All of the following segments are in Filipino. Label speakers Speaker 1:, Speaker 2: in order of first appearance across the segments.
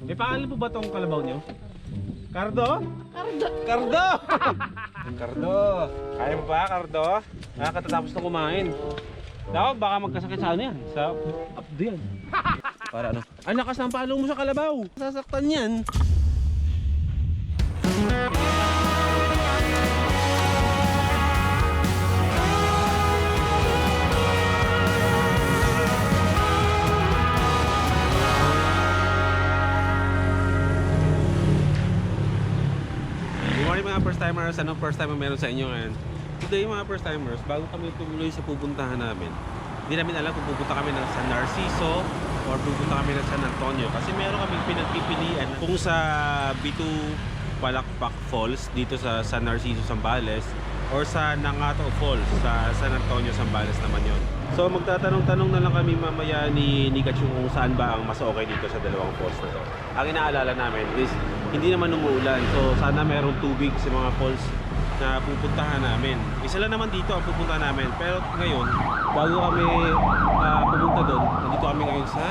Speaker 1: May pangalan po ba tong kalabaw nyo? Cardo?
Speaker 2: Cardo.
Speaker 1: Cardo! Cardo! Kaya mo ba, Cardo? Katatapos na kumain. Daw, baka magkasakit sa ano yan? Sa abdo yan. Para ano? Ay, lakas ng palo mo sa kalabaw. Sasaktan yan. Mga first timers, anong first time meron sa inyo ngayon? Today mga first timers, bago kami tumuloy sa pupuntahan namin, hindi namin alam kung pupunta kami ng San Narciso or pupunta kami ng San Antonio kasi meron kaming pinagpipilian kung sa Bitu Palakpak Falls dito sa San Narciso, Zambales or sa Nangato Falls sa San Antonio, Zambales naman yon. So magtatanong-tanong na lang kami mamaya ni Kachu kung saan ba ang mas okay dito sa dalawang falls na to. Ang inaalala namin is hindi naman umuulan, so sana merong tubig sa mga falls na pupuntahan namin. Isa lang naman dito ang pupuntahan namin, pero ngayon bago kami pumunta doon, nandito kami ngayon sa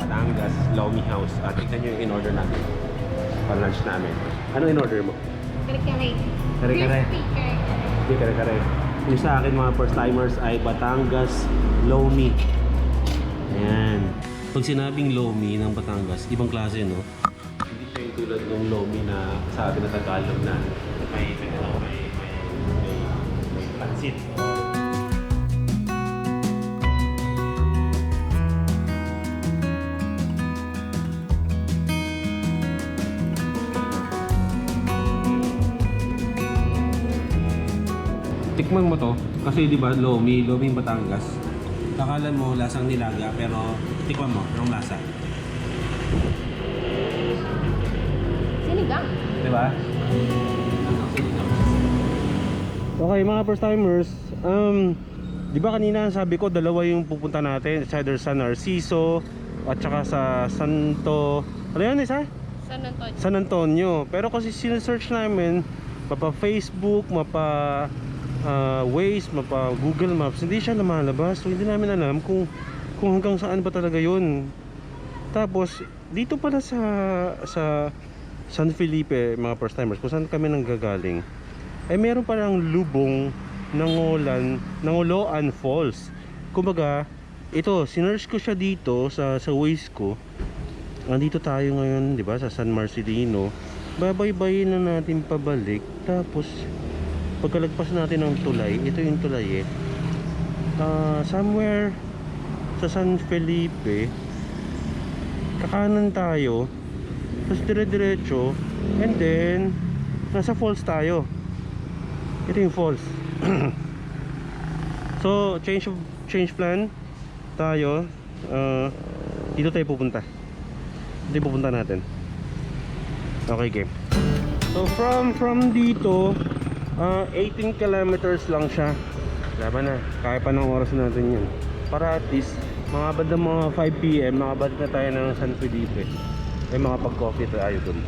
Speaker 1: Batangas Lomi House. Tignan nyo yung in-order natin para lunch namin. Ano in-order mo?
Speaker 2: Kare-kare.
Speaker 1: Kare-kare.
Speaker 2: Crispy kare-kare.
Speaker 1: Hindi, kare-kare. Yung sa akin mga first timers ay Batangas Lomi. Ayan. Pag sinabing Lomi ng Batangas, ibang klase, no? Hindi siya yung tulad ng Lomi na sa atin na Tagalog na may pansit. Tikman mo to kasi di ba Lomi Batangas. Akala mo lasang nilaga pero tikman mo anong lasa.
Speaker 2: Sinigang.
Speaker 1: Di ba? Okay mga first timers, di ba kanina sabi ko dalawa yung pupunta natin, it's either San Narciso at saka sa Santo, ano yan isa?
Speaker 2: San Antonio.
Speaker 1: San Antonio. Pero kasi sinesearch namin mapa Facebook, mapa Waze, mapa Google Maps, hindi siya lumalabas. So hindi namin alam kung hanggang saan ba talaga yun. Tapos dito pala sa San Felipe mga first timers, kung saan kami nanggagaling, ay meron palang lubong Nangoloan Falls. Kumbaga ito, sinearch ko siya dito sa Waze ko. Andito tayo ngayon, di ba, sa San Marcelino. Babaybayin na natin pabalik. Tapos pagkalagpas natin ng tulay, ito yung tulay somewhere sa San Felipe, kakanan tayo, tapos dire-diretso, and then nasa falls tayo. Ito yung falls. So change plan tayo. Dito tayo pupunta. Dito pupunta natin. Okay, game. So from dito 18 kilometers lang siya. Laban na, kaya pa ng oras natin yun. Para at least mga bandang mga 5 PM makabalik na tayo ng San Felipe. Ay makapag-coffee tayo dun.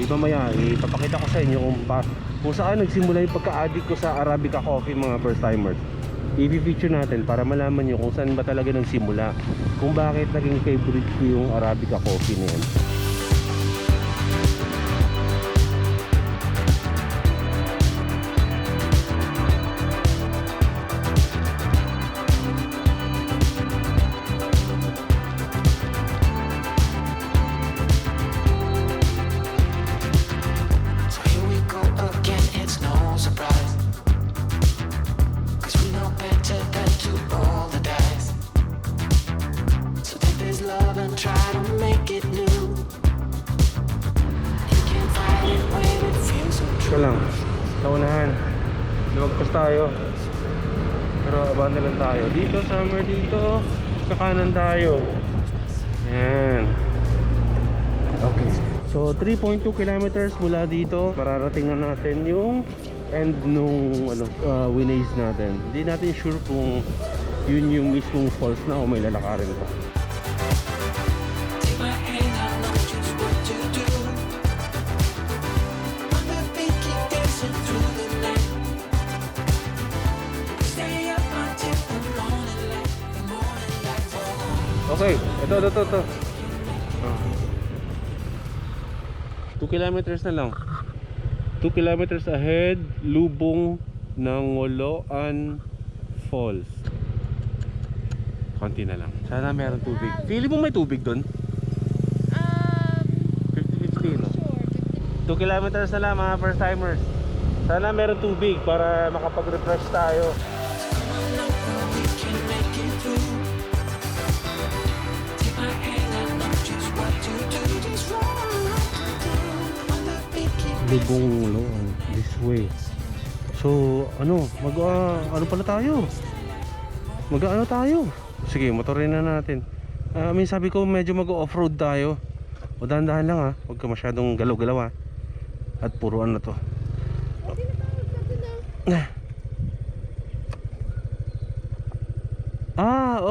Speaker 1: Mamaya ipapakita ko sa inyo kung saan nagsimula yung pagka-addict ko sa Arabica coffee mga first timers. I-feature natin para malaman nyo kung saan ba talaga nagsimula, kung bakit naging favorite ko yung Arabica coffee na yan. Ito lang, sa unahan lumagpas tayo, pero abanda lang tayo dito, somewhere dito, kakanan tayo. Yan. Okay, so 3.2 kilometers mula dito, mararating na natin yung end nung Winaze natin. Hindi natin sure kung yun yung mismong falls na o may lalakarin pa. Okay, ito. 2 kilometers na lang. 2 kilometers ahead, lubong ng Ngoloan Falls. Konti na lang. Sana meron tubig. Feeling mo may tubig doon? 50-50, no? 2 kilometers na lang mga first timers. Sana meron tubig para makapag-refresh tayo. Lubong Ngoloan, this way. So, ano pala tayo? Mag-ano tayo? Sige, motorin na natin. May sabi ko medyo mag-off-road tayo. O dahan-dahan lang ha. Huwag ka masyadong galaw-galaw ha. At puro ano to.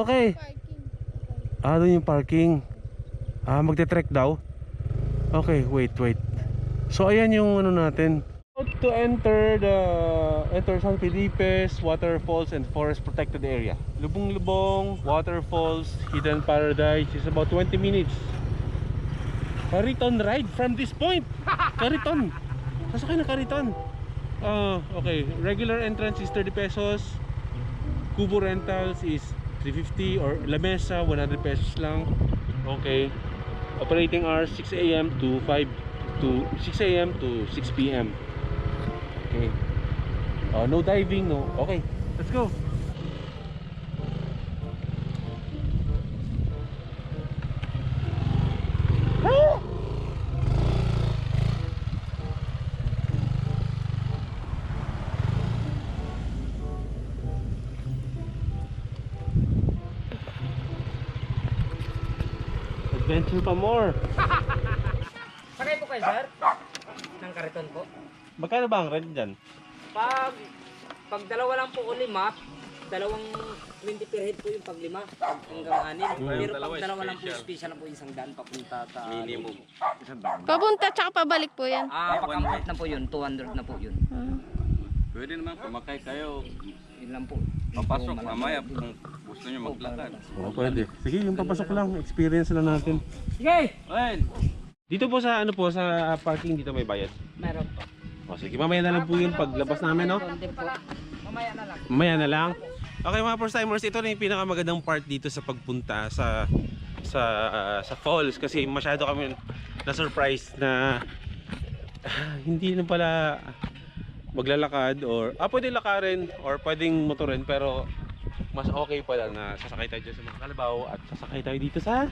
Speaker 1: Okay. Doon yung parking. Magte-trek daw. Okay, wait. So ayan yung ano natin. To enter San Felipes Waterfalls and Forest Protected Area. Lubong-lubong, waterfalls, hidden paradise is about 20 minutes. Kariton ride from this point. Kariton. Sasakay na Kariton. Okay, regular entrance is 30 pesos. Kubo rentals is 350 or La Mesa 100 pesos lang. Okay. Operating hours 6 a.m. to 6 a.m. to 6 p.m. Okay. No diving, no. Okay, let's go. Adventure pa more.
Speaker 3: Sakay po kayo, sir? Ng kariton po.
Speaker 1: Magkano ba ang rent dyan?
Speaker 3: Pag dalawa lang po o lima, dalawang 20 per head po yung pag lima hanggang 6. Pero pag dalawa lang po, special lang po yung 100 papunta sa minimum.
Speaker 2: Papunta tsaka pabalik po yan.
Speaker 3: Pag-ambot na po yun, 200 na po yun.
Speaker 4: Pwede naman, pumakay kayo.
Speaker 3: Yun lang po.
Speaker 4: Papasok mamaya kung gusto nyo maglakad.
Speaker 1: Pwede. Sige, yung papasok lang. Experience lang natin.
Speaker 3: Sige!
Speaker 4: Ayun!
Speaker 1: Dito po sa sa parking dito may bayad.
Speaker 3: Meron po.
Speaker 1: Sige, mamaya na lang po yun paglabas namin, no?
Speaker 3: Doon din po. Mamaya na lang.
Speaker 1: Mamaya na lang. Okay mga first timers, ito na yung pinakamagandang part dito sa pagpunta sa falls kasi masyado kami na surprise na hindi na pala maglalakad or pwede lakarin or pwedeng motorin pero mas okay pala na sasakay tayo dyan sa mga kalabaw at sasakay tayo dito sa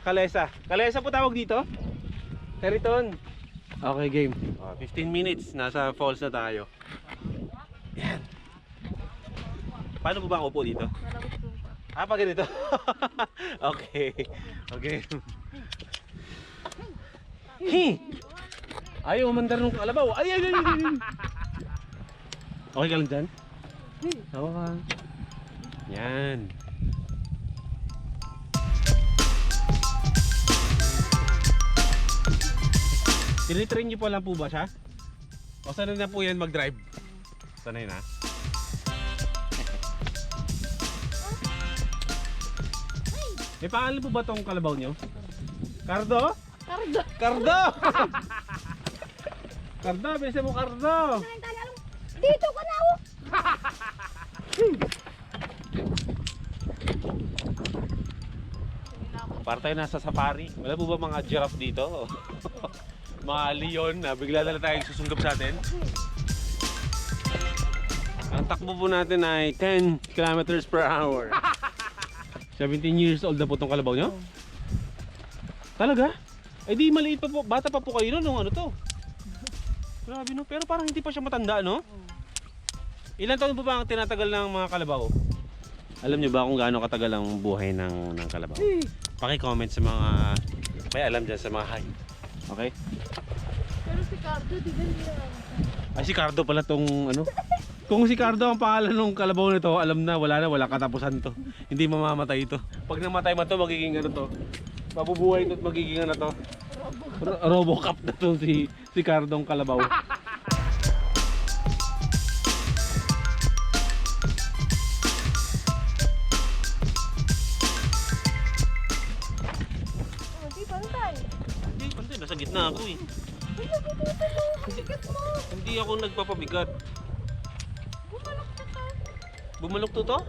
Speaker 1: Kalesa. Kalesa po tawag dito? Kariton. Okay, game. 15 minutes nasa falls na tayo. Yan. Paano po ba ang upo dito? Pa ganito? Okay. Ayaw umandar ng kalabaw. Ay. Okay ka lang dyan? Tawa ka. Yan. Tinitrain niyo po lang po ba siya? O sanay na po yan mag-drive? Sanay na? May pangalan po ba tong kalabaw niyo? Cardo? Cardo! Cardo, bilisan mo Cardo!
Speaker 2: Dito ka na ako!
Speaker 1: Para tayo nasa safari. Wala po ba mga giraffe dito? Mga leon na bigla na lang tayong susungkap sa atin. Ang takbo po natin ay 10 kilometers per hour. 17 years old na po itong kalabaw nyo? Talaga? Eh di maliit pa po, bata pa po kayo nung ano to. Grabe no, pero parang hindi pa siya matanda no? Ilan taon po ba ang tinatagal ng mga kalabaw? Alam nyo ba kung gaano katagal ang buhay ng kalabaw? Paki-comment sa mga may alam dyan sa mga height. Okay?
Speaker 2: Pero si Cardo, di ba niya?
Speaker 1: Ay si Cardo pala tong ano. Kung si Cardo ang pangalan ng kalabaw nito, alam na wala katapusan to. Hindi mamamatay ito. Pag namatay man to, magiging ano to. Mabubuhay ito at magiging ano to. Robocop na to si Cardong kalabaw. na ako eh. Hindi ako nagpapabigat. Bumalok to to?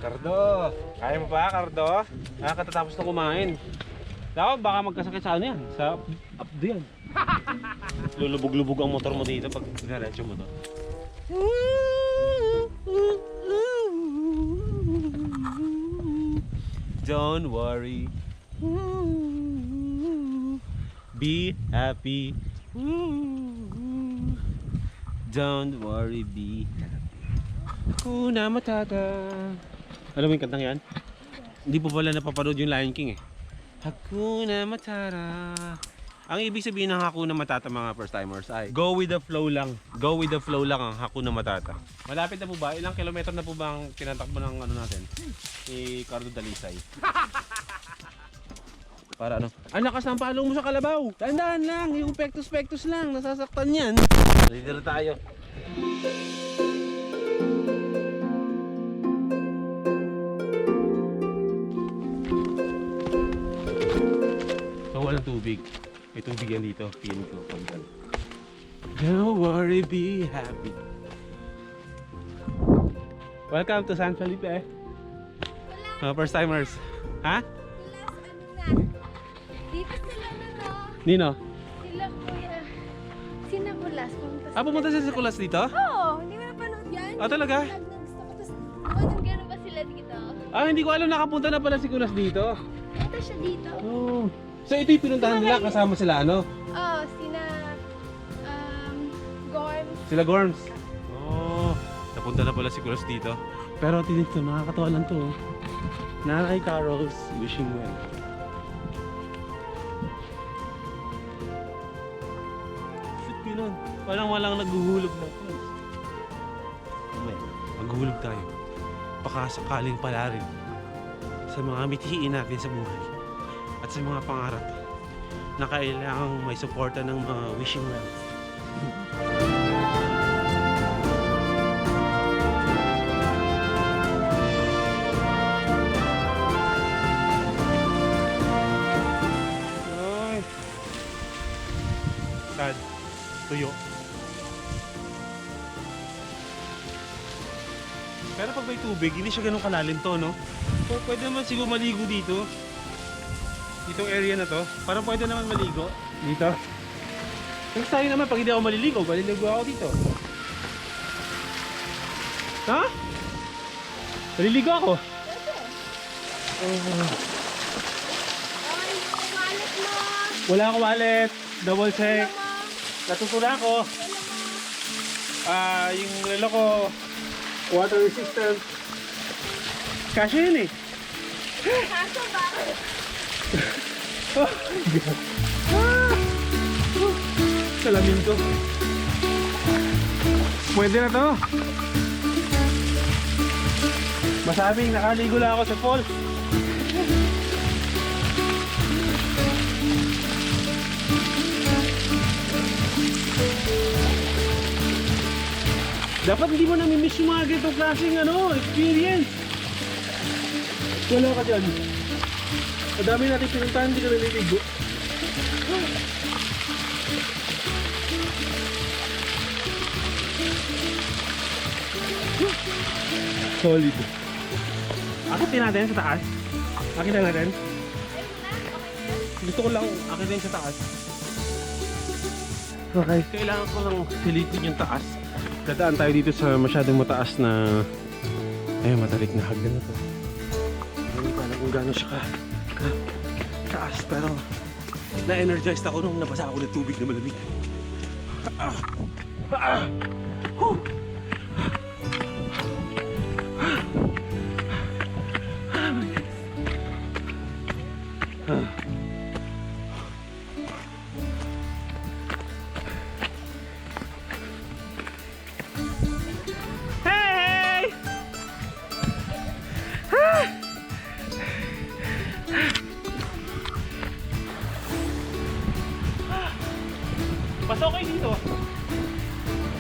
Speaker 1: Cardo! Kaya mo pa, Cardo? Katatapos na kumain. Dapat baka magkasakit sa ano yan? Sa abdo yan. Lulubog-lubog ang motor mo dito pag diretso mo to. Don't worry. Be happy. Don't worry, be happy. Hakuna Matata. Alam mo yung kantang yan? Hindi po pala napapanood yung Lion King eh. Hakuna Matata. Ang ibig sabihin ng Hakuna Matata mga first timers ay go with the flow lang. Go with the flow lang ang Hakuna Matata. Malapit na po ba? Ilang kilometro na po ba ang tinatakbo ng ano natin? Ni Cardo Dalisay. Para ano? Ang lakas ng palong mo sa kalabaw. Tandaan lang, yung pectus lang. Nasasaktan yan. Dito na tayo. So, walang tubig. May tubig yan dito. Piling ko. Don't worry, be happy. Welcome to San Felipe. Mga first timers. Ha?
Speaker 2: Dito sila na, no?
Speaker 1: Nino?
Speaker 2: Sila kuya. Sinabulas.
Speaker 1: Pumunta sila sa Kulas dito?
Speaker 2: Oo, hindi mo napanood yan.
Speaker 1: Ah, talaga?
Speaker 2: Vlog na gusto ko. Tapos, gano'n ba sila dito?
Speaker 1: Hindi ko alam nakapunta na pala si Kulas dito.
Speaker 2: Punta siya dito.
Speaker 1: Oh. So ito yung pinuntahan nila kasama sila ano?
Speaker 2: Oo, sina... Gorm.
Speaker 1: Sila Gorms. Oh, napunta na pala si Kulas dito. Pero tinito, nakakatawa lang to. Nanay Carol's wishing well. Shit, ganun. Parang walang naghuhulog na ito. May, maghuhulog tayo. Baka sakaling pala rin sa mga mithiin natin sa buhay at sa mga pangarap na kailangang may suporta ng mga wishing well. Ay. Sad. Tuyo. Pero pag may tubig, hindi siya ganun kalalim to, no? Pwede naman siguro maligo dito. Ditong area na to. Parang pwede naman maligo. Dito. Kung tayo naman, pag hindi ako maliligo ako dito. Ha? Maliligo ako?
Speaker 2: Ay, wallet mo.
Speaker 1: Wala akong wallet. Double check.
Speaker 2: Wala mo.
Speaker 1: Natutula ako. Yung relo ko, water resistant. Kasya yun eh.
Speaker 2: Kaso bakit?
Speaker 1: Salamin ko. Pwede na to. Masabing nakaligo lang ako sa falls. Dapat hindi mo nami-miss yung mga ganitong klaseng experience. Wala ka dyan. Ang dami natin pinuntahan, hindi ka naliligo. Solid. Akitin natin sa taas. Akitin natin. Gusto ko lang akitin sa taas. Okay. Kailangan ko lang silipin yung taas. Dadaan tayo dito sa masyadong mataas na matarik na hagdan na to. Hindi ko alam kung gano'n siya taas, pero na-energized ako nung nabasa ako ng tubig na malamig. Pasok kayo dito.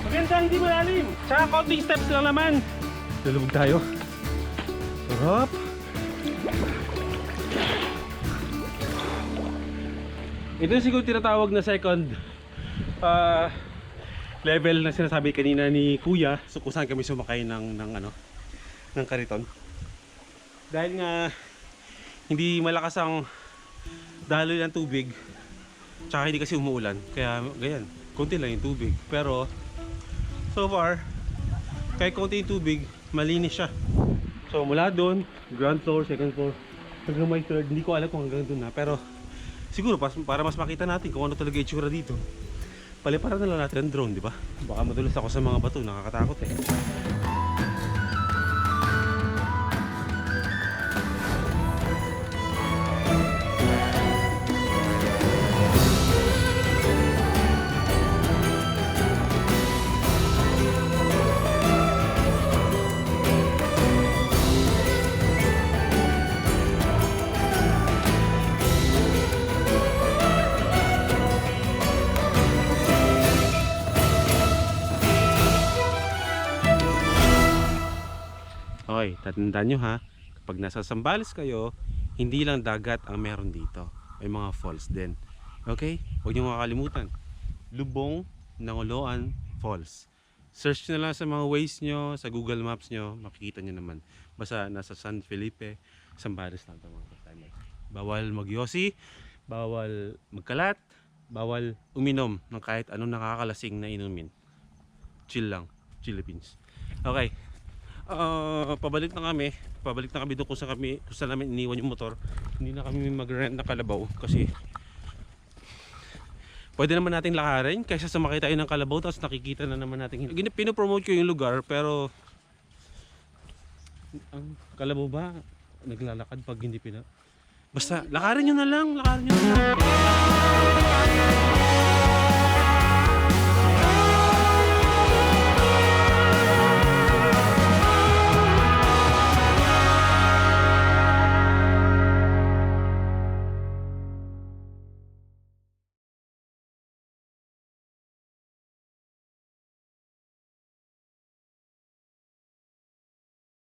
Speaker 1: Maganda, hindi malalim. Tsaka konting steps lang naman. Lulubog tayo. Sarap. Ito yung siguro tinatawag na second level na sinasabi kanina ni Kuya. So kung saan kami sumakay ng kariton. Dahil nga hindi malakas ang daloy ng tubig, tsaka hindi kasi umuulan, kaya ganyan, konti lang yung tubig. Pero so far, kahit konti yung tubig, malinis siya. So mula doon, ground floor, second floor, hanggang may third, hindi ko alam kung hanggang doon na. Pero siguro para mas makita natin kung ano talaga itsura dito, paliparan na lang natin ang drone, di ba? Baka madulas ako sa mga bato, nakakatakot eh. Okay, tatandaan nyo ha, kapag nasa Zambales kayo, hindi lang dagat ang meron dito. May mga falls din. Okay? Huwag nyo makakalimutan. Lubong Nangoloan Falls. Search nyo lang sa mga Waze nyo, sa Google Maps nyo, makikita nyo naman. Basta nasa San Felipe, Zambales lang ito mga kasama. Bawal magyosi, bawal magkalat, bawal uminom ng kahit anong nakakalasing na inumin. Chill lang, Philippines. Okay. Pabalik na kami doon kung saan namin iniwan yung motor. Hindi na kami mag-rent na kalabaw kasi pwede naman natin lakarin kaysa sumakay tayo ng kalabaw tapos nakikita na naman natin. Pinopromote ko yung lugar pero ang kalabaw ba naglalakad pag hindi basta lakarin nyo na lang,